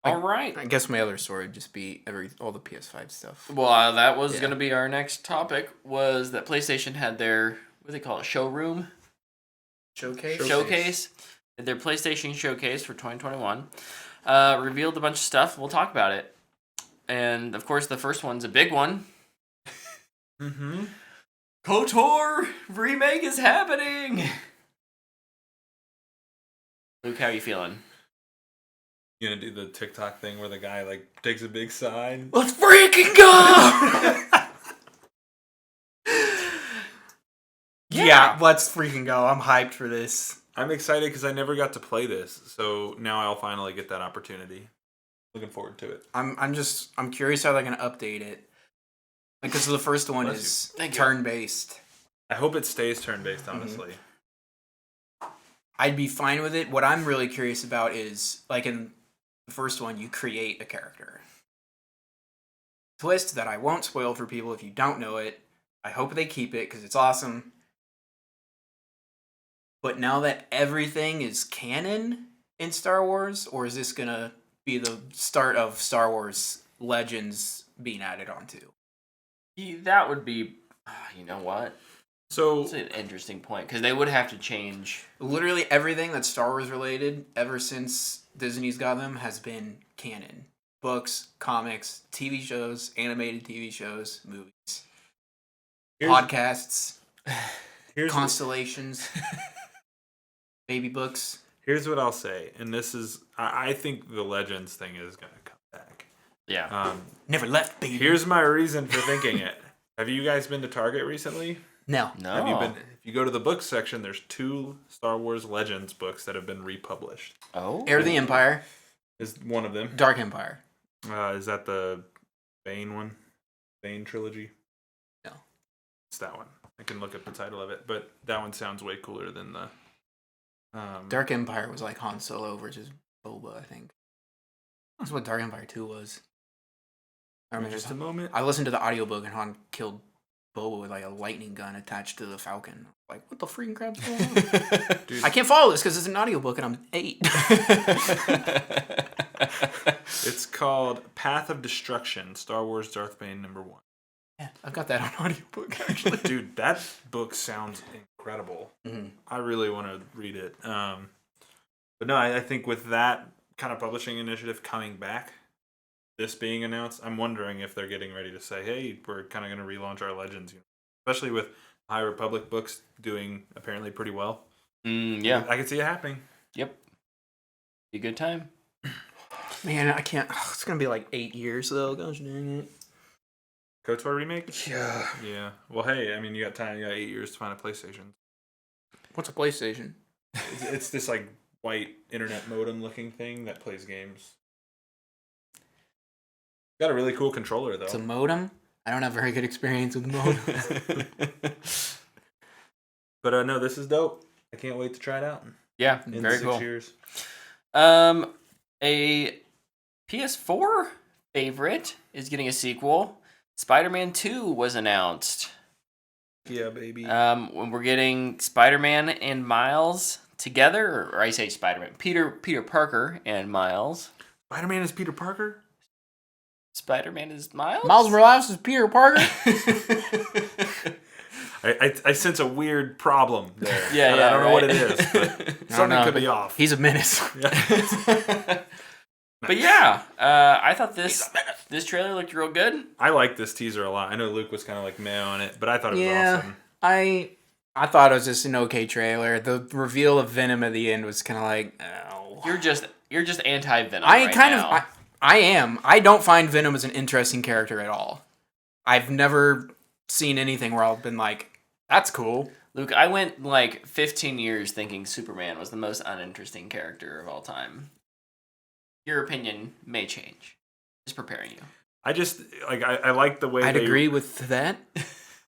All right. I guess my other story would just be all the PS5 stuff. Well, that was going to be our next topic, was that PlayStation had their, what do they call it, showroom? Showcase. Their PlayStation Showcase for 2021. Revealed a bunch of stuff. We'll talk about it. And, of course, the first one's a big one. Mm-hmm. KOTOR remake is happening! Luke, how are you feeling? You gonna do the TikTok thing where the guy like takes a big sigh? Let's freaking go! Yeah, let's freaking go. I'm hyped for this. I'm excited because I never got to play this, so now I'll finally get that opportunity. Looking forward to it. I'm curious how they're gonna update it. Because the first one is turn-based. I hope it stays turn-based, honestly. I'd be fine with it. What I'm really curious about is, like in the first one, you create a character. Twist that I won't spoil for people if you don't know it. I hope they keep it because it's awesome. But now that everything is canon in Star Wars, or is this going to be the start of Star Wars Legends being added onto? That would be, you know what? So That's an interesting point, because they would have to change. Literally everything that's Star Wars related, ever since Disney's got them, has been canon. Books, comics, TV shows, animated TV shows, movies, podcasts, constellations, baby books. Here's what I'll say, and this is, I think the Legends thing is going to come back. Yeah. Never left, baby. Here's my reason for thinking it. Have you guys been to Target recently? No. Have you been? If you go to the book section, there's 2 Star Wars Legends books that have been republished. Oh. Heir of the Empire. Is one of them. Dark Empire. Is that the Bane one? Bane trilogy? No. It's that one. I can look up the title of it, but that one sounds way cooler than the... Dark Empire was like Han Solo versus Boba, I think. That's what Dark Empire 2 was. I remember just a moment. I listened to the audiobook and Han killed Boba with like a lightning gun attached to the Falcon. Like, what the freaking crap's going on? Dude. I can't follow this because it's an audiobook and I'm 8. It's called Path of Destruction, Star Wars Darth Bane #1. Yeah, I've got that on audiobook actually. Dude, that book sounds incredible. Mm-hmm. I really want to read it. But no, I think with that kind of publishing initiative coming back, this being announced, I'm wondering if they're getting ready to say, hey, we're kind of going to relaunch our Legends, especially with High Republic books doing apparently pretty well. Yeah. I can see it happening. Yep. Be a good time. Man, I can't. Oh, it's going to be like 8 years though. Gosh dang it. KOTOR remake? Yeah. Yeah. Well, hey, I mean, you got time. You got 8 years to find a PlayStation. What's a PlayStation? It's this like white internet modem looking thing that plays games. Got a really cool controller though. It's a modem? I don't have very good experience with modems. But no, this is dope. I can't wait to try it out. Yeah, In very 6 cool. years. A PS4 favorite is getting a sequel. Spider-Man 2 was announced. Yeah, baby. When we're getting Spider-Man and Miles together, or I say Spider-Man, Peter Parker and Miles. Spider-Man is Peter Parker? Spider-Man is Miles? Miles Morales is Peter Parker? I sense a weird problem there. Yeah, I don't know what it right. is, but something could be off. He's a menace. Yeah. But yeah, I thought this trailer looked real good. I like this teaser a lot. I know Luke was kind of like meh on it, but I thought it was awesome. I thought it was just an okay trailer. The reveal of Venom at the end was kind of like, oh. You're just anti-Venom I am. I don't find Venom as an interesting character at all. I've never seen anything where I've been like, that's cool. Luke, I went like 15 years thinking Superman was the most uninteresting character of all time. Your opinion may change. Just preparing you. I just I like the way I'd agree with that.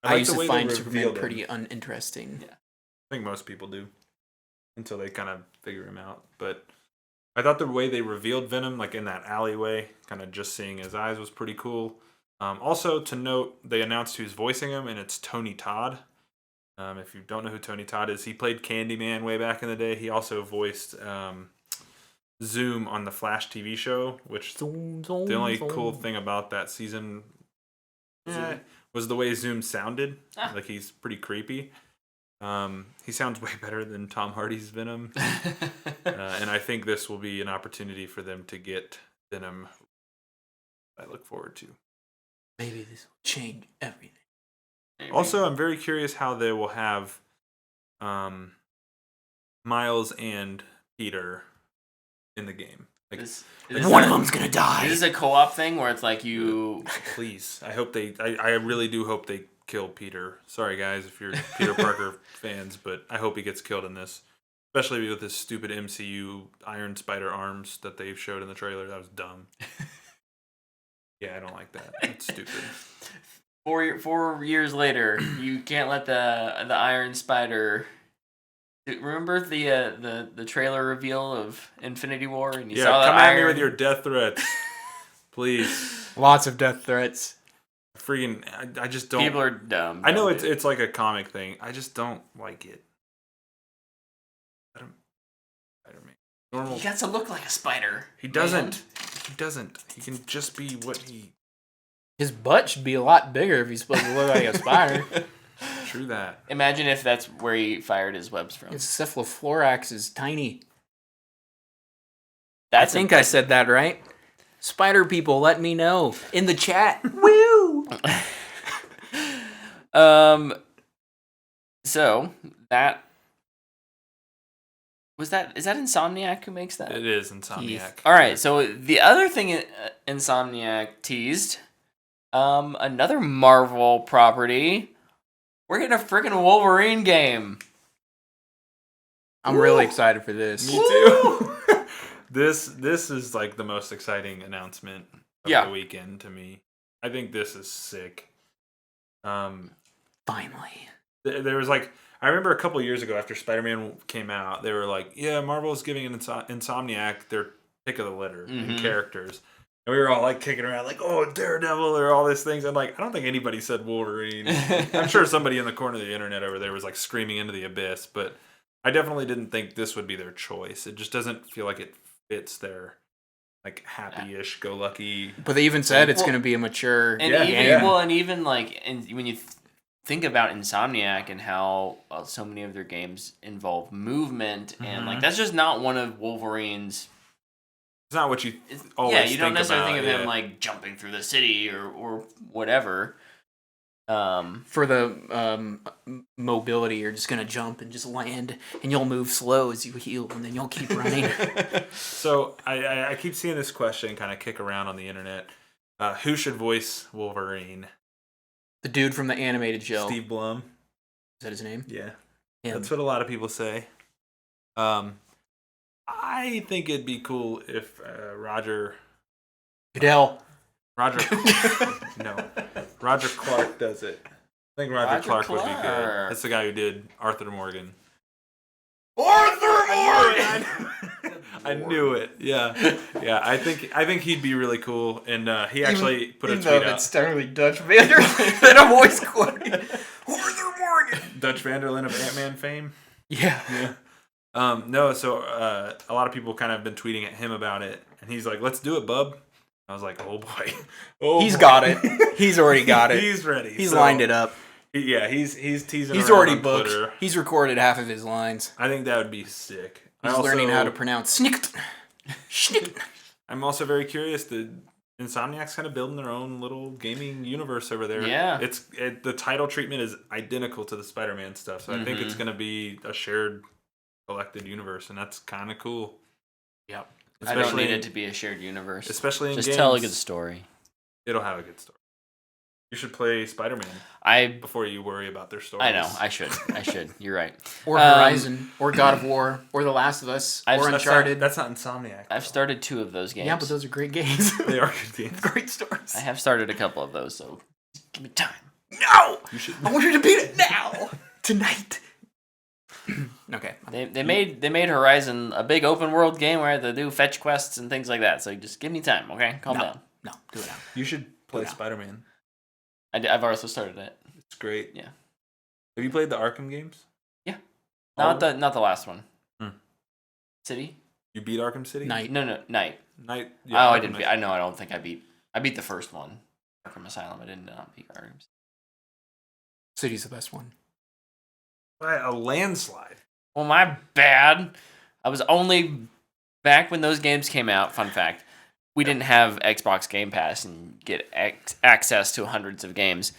I like used the to way find they Superman revealed him. pretty uninteresting. Yeah. I think most people do until they kind of figure him out. But I thought the way they revealed Venom, like in that alleyway, kind of just seeing his eyes was pretty cool. Also, to note, they announced who's voicing him, and it's Tony Todd. If you don't know who Tony Todd is, he played Candyman way back in the day. He also voiced Zoom on the Flash TV show, which the only cool thing about that season was the way Zoom sounded. Like, he's pretty creepy. He sounds way better than Tom Hardy's Venom. And I think this will be an opportunity for them to get Venom. I look forward to. Maybe this will change everything. Maybe. Also, I'm very curious how they will have Miles and Peter in the game. Like, One of them's gonna die. Is this a co-op thing where it's like you... Please. I hope I really do hope they kill Peter. Sorry, guys, if you're Peter Parker fans, but I hope he gets killed in this. Especially with this stupid MCU Iron Spider arms that they showed in the trailer. That was dumb. Yeah, I don't like that. That's stupid. 4 years later, you can't let the Iron Spider... Remember the trailer reveal of Infinity War? And you saw come the at Iron... me with your death threats. Please. Lots of death threats. Freaking, I just don't... People are dumb. I know it's like a comic thing. I just don't like it. Spider-Man. Normal. He got to look like a spider. He doesn't. He doesn't. He can just be what he... His butt should be a lot bigger if he's supposed to look like a spider. True that. Imagine if that's where he fired his webs from. His cephalothorax is tiny. I think I said that right. Spider people, let me know in the chat. Woo! So that is that Insomniac who makes that? It is Insomniac. All right. So the other thing Insomniac teased, another Marvel property. We're getting a freaking Wolverine game. I'm really excited for this. Me too. This is like the most exciting announcement of the weekend to me. I think this is sick. Finally. There was like, I remember a couple years ago after Spider-Man came out, they were like, yeah, Marvel's giving Insomniac their pick of the litter in characters. And we were all like kicking around like, oh, Daredevil or all these things. And like, I don't think anybody said Wolverine. I'm sure somebody in the corner of the internet over there was like screaming into the abyss, but I definitely didn't think this would be their choice. It just doesn't feel like it fits their like happy-ish, go lucky. But they even said it's going to be a mature and game. Well, and even like, and when you think about Insomniac and how so many of their games involve movement, and like that's just not one of Wolverine's. It's not what you always you don't necessarily think of him yeah. like jumping through the city or whatever. For the mobility, you're just gonna jump and just land, and you'll move slow as you heal, and then you'll keep running. So I keep seeing this question kind of kick around on the internet. Who should voice Wolverine? The dude from the animated show. Steve Blum. Is that his name? Yeah. Him. That's what a lot of people say. I think it'd be cool if Roger Goodell. Roger Clark does it. I think Roger Clark would be good. That's the guy who did Arthur Morgan. I knew it. Yeah. I think he'd be really cool, and he actually put a tweet out. It's technically Dutch Vanderland in a voice quality. Arthur Morgan. Dutch Vanderland of Ant-Man fame. Yeah. No, so a lot of people kind of been tweeting at him about it, and he's like, "Let's do it, bub." I was like, "Oh boy, he's got it. He's already got it. He's ready. He's lined it up. He's teasing. He's around already on booked. Twitter. He's recorded half of his lines. I think that would be sick. He's learning how to pronounce snikt. I'm also very curious. The Insomniac's kind of building their own little gaming universe over there. Yeah, the title treatment is identical to the Spider-Man stuff, so I think it's going to be a shared, collected universe, and that's kind of cool. Yep. I don't need it to be a shared universe. Especially in just games. tell a good story. It'll have a good story. You should play Spider-Man before you worry about their stories. I know. I should. You're right. Or Horizon, or God of War, or The Last of Us, or Uncharted. That's not Insomniac. I've started 2 of those games. Yeah, but those are great games. They are good games. Great stories. I have started a couple of those, so give me time. No! I want you to beat it now! Tonight! Okay. They made Horizon a big open world game where I had to do fetch quests and things like that. So just give me time, okay? Calm down. No, do it now. You should play Spider-Man. I've also started it. It's great. Yeah. Have you played the Arkham games? Yeah. Not the last one. City. You beat Arkham City? Night. No, Night. Night. Oh, I didn't. I don't think I beat. I beat the first one, Arkham Asylum. I did not beat Arkham. City's the best one. By a landslide. Well, my bad. I was only back when those games came out. Fun fact: we didn't have Xbox Game Pass and get access to hundreds of games.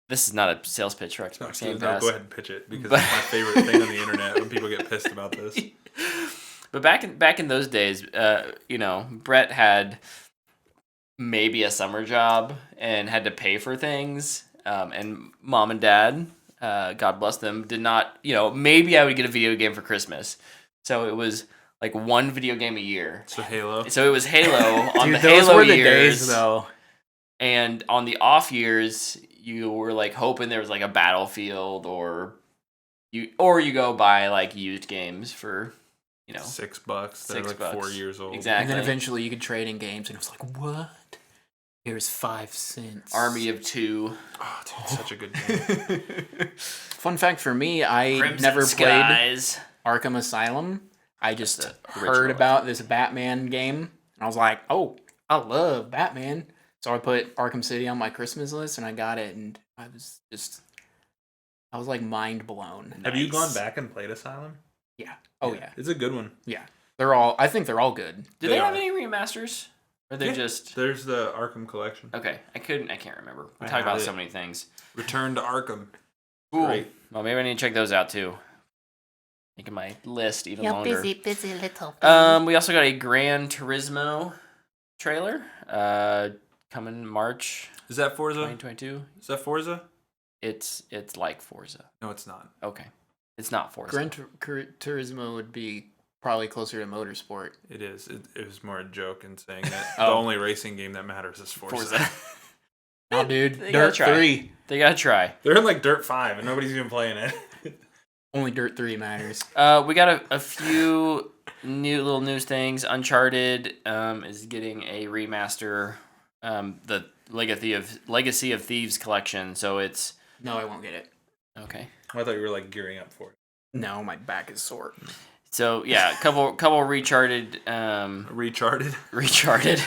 This is not a sales pitch for Xbox Game Pass. Go ahead and pitch it because it's my favorite thing on the internet when people get pissed about this. But back in those days, Brett had maybe a summer job and had to pay for things. And mom and dad, God bless them, did not. Maybe I would get a video game for Christmas. So it was like one video game a year. So Halo. So it was Halo on the those Halo were the years, days, though. And on the off years, you were like hoping there was like a Battlefield or you go buy like used games for $6. They're like 4 years old. Exactly. And then eventually you could trade in games, and it was like, what? Here's 5 cents. Army of Two. Oh, dude, such a good game. Fun fact for me, I Crimson never Skies. played Arkham Asylum. I just the heard original. about this Batman game, and I was like, oh, I love Batman. So I put Arkham City on my Christmas list, and I got it, and I was like mind blown. Have you Nice. gone back and played Asylum? Yeah. Oh yeah. It's a good one. Yeah. I think they're all good. Do They they have are. any remasters? Or they're Yeah. just There's the Arkham collection. okay? I can't remember. We I talked about have so it. many things. Return to Arkham. Cool. Great. Well, maybe I need to check those out too. Making my list even You're longer. busy little baby. We also got a Gran Turismo trailer. Coming March Is that Forza? 2022. Is that Forza? It's like Forza. No, it's not. Okay, it's not Forza. Gran Turismo would be probably closer to Motorsport. It is. It was more a joke in saying that Oh. the only racing game that matters is Forza. Forza. Oh, dude. They gotta Dirt try. 3. They gotta try. They're in like Dirt 5 and nobody's even playing it. Only Dirt 3 matters. We got a few new little news things. Uncharted is getting a remaster. The Legacy of Thieves collection. So it's No, I won't get it. okay. I thought you were like gearing up for it. No, my back is sore. So yeah, a couple recharted. Recharted. Recharted.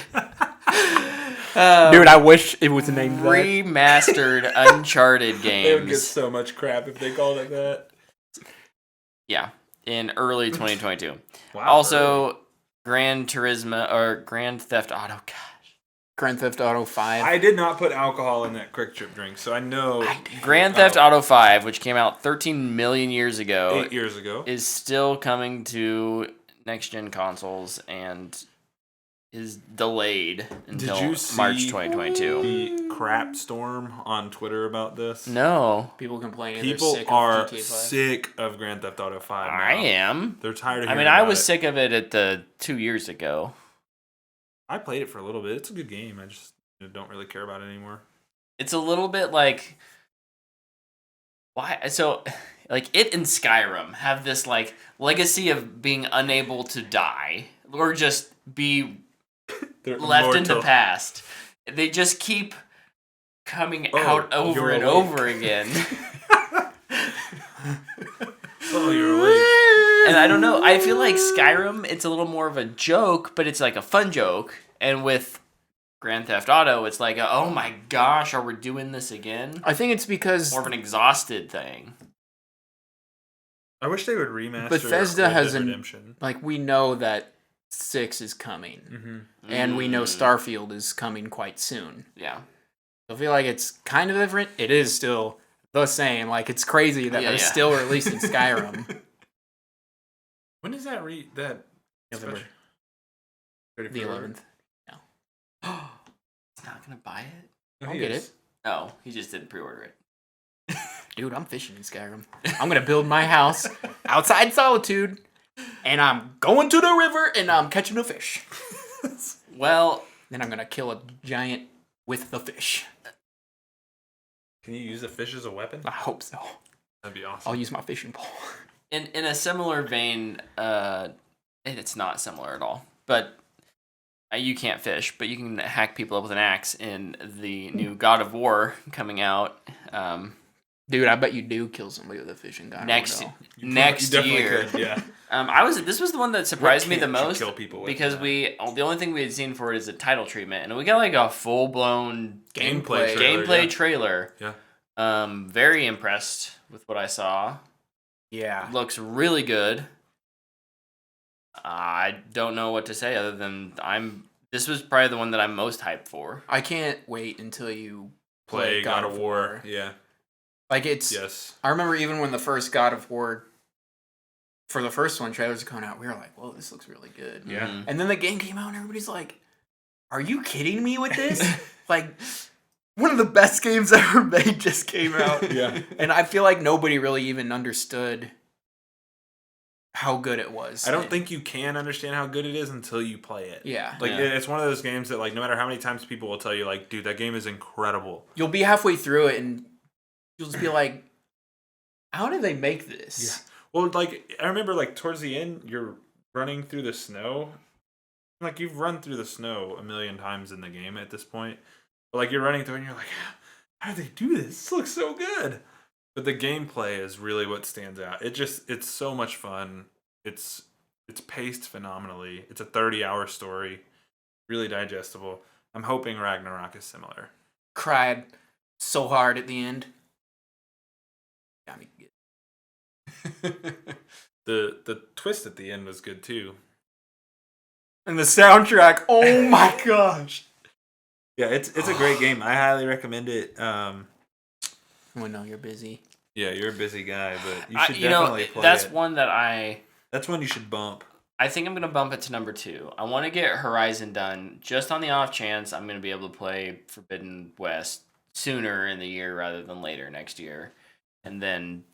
Dude, I wish it was named that. Remastered Uncharted They would get games. so much crap if they called it that. Yeah, in early 2022. Wow. Also, Gran Turismo or Grand Theft Auto. Gosh, Grand Theft Auto 5. I did not put alcohol in that quick trip drink, so I know Grand Theft Auto 5, which came out 13 million years ago, 8 years ago. is still coming to next gen consoles and is delayed until you see March 2022. The crap storm on Twitter about this. No, People complaining People they're sick are of GTA 5. sick of Grand Theft Auto 5 now. I am. They're tired of I hearing mean, I about was it. sick of it at the 2 years ago. I played it for a little bit. It's a good game. I just don't really care about it anymore. It's a little bit like why so like it and Skyrim have this like legacy of being unable to die or just be They're left in the immortal. past. They just keep coming Oh, out over you're and awake. over again. Oh, you're awake. And I don't know. I feel like Skyrim, it's a little more of a joke, but it's like a fun joke. And with Grand Theft Auto, it's like, oh my gosh, are we doing this again? I think it's because More of an exhausted thing. I wish they would remaster Bethesda Red Dead has an- Redemption. like we know that 6 is coming. Mm-hmm. And we know Mm, Starfield is coming quite soon. Yeah. I feel like it's kind of different. It is still the same. Like, it's crazy that Yeah, they're yeah. still releasing Skyrim. When is that November. special? The 11th. He's not going to buy it? No, I'll he get is. it. Oh, he just didn't pre-order it. Dude, I'm fishing in Skyrim. I'm going to build my house outside Solitude, and I'm going to the river, and I'm catching a fish. Well, Then I'm going to kill a giant with the fish. Can you use a fish as a weapon? I hope so. That'd be awesome. I'll use my fishing pole. in a similar vein, and it's not similar at all, but you can't fish, but you can hack people up with an axe in the new God of War coming out Dude, I bet you do kill somebody with a fishing guy. next You next definitely year. could, yeah. This was the one that surprised me the can't you most kill people with because that? the only thing we had seen for it is a title treatment, and we got like a full blown Gameplay trailer. Yeah. Very impressed with what I saw. Yeah. Looks really good. I don't know what to say other than this was probably the one that I'm most hyped for. I can't wait until you Play God of War. Yeah. Like it's. Yes. I remember even when the first God of War, for the first one, trailers were coming out, we were like, "Whoa, this looks really good." Yeah. Mhm. And then the game came out, and everybody's like, "Are you kidding me with this?" Like, one of the best games ever made just came out. Yeah. And I feel like nobody really even understood how good it was. I don't think you can understand how good it is until you play it. Yeah. Like, Yeah. it's one of those games that, like, no matter how many times people will tell you, like, dude, that game is incredible. You'll be halfway through it, and you'll just be like, "How did they make this?" Well, like, I remember, like, towards the end, you're running through the snow. Like, you've run through the snow a million times in the game at this point. But, like, you're running through and you're like, how did they do this? This looks so good. But the gameplay is really what stands out. It's so much fun. It's paced phenomenally. It's a 30-hour story. Really digestible. I'm hoping Ragnarok is similar. Cried so hard at the end. Got me good. The twist at the end was good too. And the soundtrack, oh my gosh. Yeah, it's a great game. I highly recommend it. Well, no, you're busy. Yeah, you're a busy guy, but you should You know, definitely play that's it. one that That's one you should bump. I think I'm gonna bump it to number 2. I want to get Horizon done just on the off chance I'm gonna be able to play Forbidden West sooner in the year rather than later next year, and then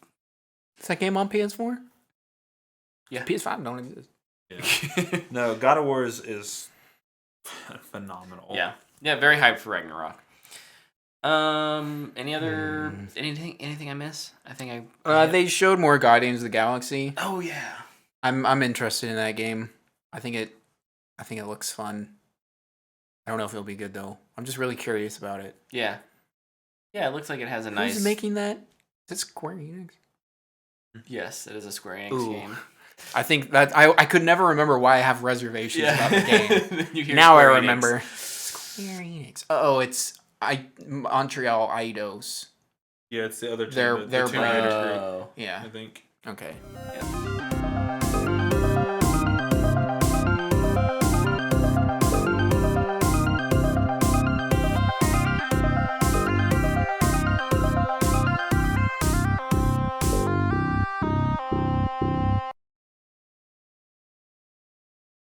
Is that game on PS4? Yeah. PS5 don't exist. Yeah. No, God of War is phenomenal. yeah, very hyped for Ragnarok. Any other anything I miss? I think They showed more Guardians of the Galaxy. Oh yeah. I'm interested in that game. I think it looks fun. I don't know if it'll be good though. I'm just really curious about it. Yeah. Yeah, it looks like it has a nice. Who's making that? Is it Square Enix? Yes, it is a Square Enix Ooh. game. I think that I could never remember why I have reservations about the game. You hear Now I Square Enix. remember. Square Enix. Oh, it's Montreal Eidos. Yeah, it's the other two. Their the Tomb brand. Raider group, Oh. Yeah. I think. Okay. Yeah.